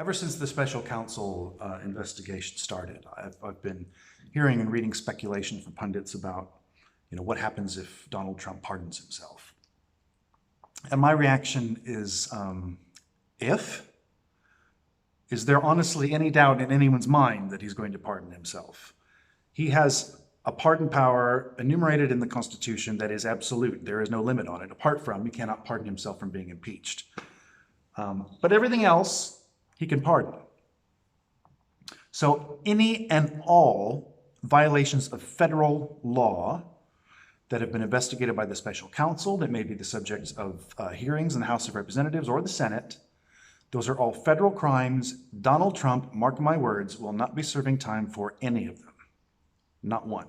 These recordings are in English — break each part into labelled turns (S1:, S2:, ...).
S1: Ever since the special counsel investigation started, I've been hearing and reading speculation from pundits about, what happens if Donald Trump pardons himself. And my reaction is, if? Is there honestly any doubt in anyone's mind that he's going to pardon himself? He has a pardon power enumerated in the Constitution that is absolute. There is no limit on it. Apart from, he cannot pardon himself from being impeached. But everything else, he can pardon. So any and all violations of federal law that have been investigated by the special counsel, that may be the subject of hearings in the House of Representatives or the Senate, those are all federal crimes. Donald Trump, mark my words, will not be serving time for any of them. Not one.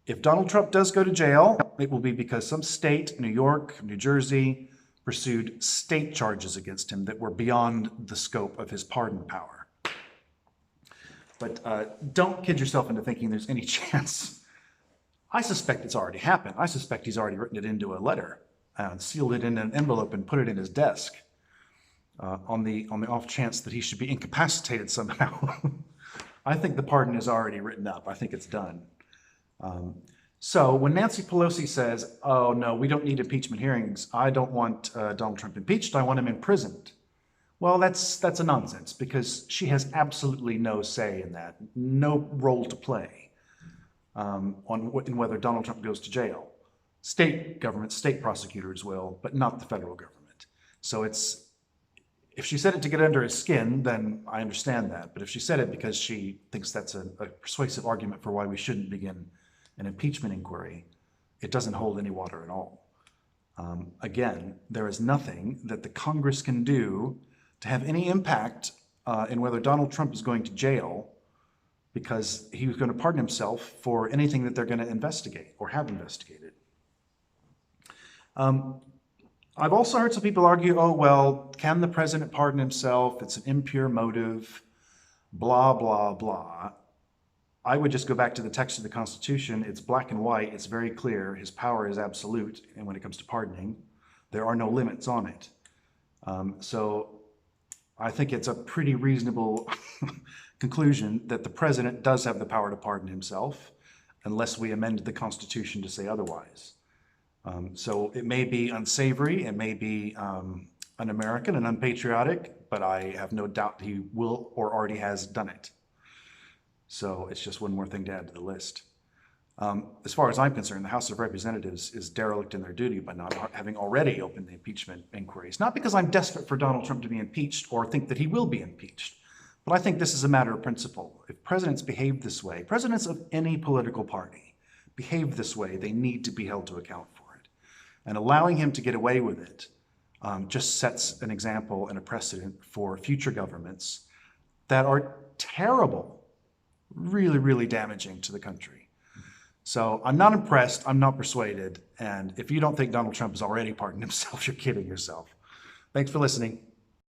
S1: If Donald Trump does go to jail, it will be because some state, New York, New Jersey, pursued state charges against him that were beyond the scope of his pardon power. But don't kid yourself into thinking there's any chance. I suspect it's already happened. I suspect he's already written it into a letter and sealed it in an envelope and put it in his desk on the off chance that he should be incapacitated somehow. I think the pardon is already written up. I think it's done. So when Nancy Pelosi says, oh no, we don't need impeachment hearings, I don't want Donald Trump impeached, I want him imprisoned. Well, that's a nonsense, because she has absolutely no say in that, no role to play in whether Donald Trump goes to jail. State government, state prosecutors will, but not the federal government. So if she said it to get under his skin, then I understand that. But if she said it because she thinks that's a persuasive argument for why we shouldn't begin an impeachment inquiry, it doesn't hold any water at all. Again, there is nothing that the Congress can do to have any impact in whether Donald Trump is going to jail, because he was going to pardon himself for anything that they're going to investigate or have investigated. I've also heard some people argue, oh, well, can the president pardon himself? It's an impure motive, blah, blah, blah. I would just go back to the text of the Constitution. It's black and white. It's very clear. His power is absolute. And when it comes to pardoning, there are no limits on it. So I think it's a pretty reasonable conclusion that the president does have the power to pardon himself, unless we amend the Constitution to say otherwise. So it may be unsavory, it may be un-American and unpatriotic, but I have no doubt he will or already has done it. So it's just one more thing to add to the list. As far as I'm concerned, the House of Representatives is derelict in their duty by not having already opened the impeachment inquiries. Not because I'm desperate for Donald Trump to be impeached or think that he will be impeached, but I think this is a matter of principle. If presidents behave this way, presidents of any political party behave this way, they need to be held to account for it. And allowing him to get away with it just sets an example and a precedent for future governments that are terrible, really, really damaging to the country. So I'm not impressed, I'm not persuaded, and if you don't think Donald Trump has already pardoned himself, you're kidding yourself. Thanks for listening.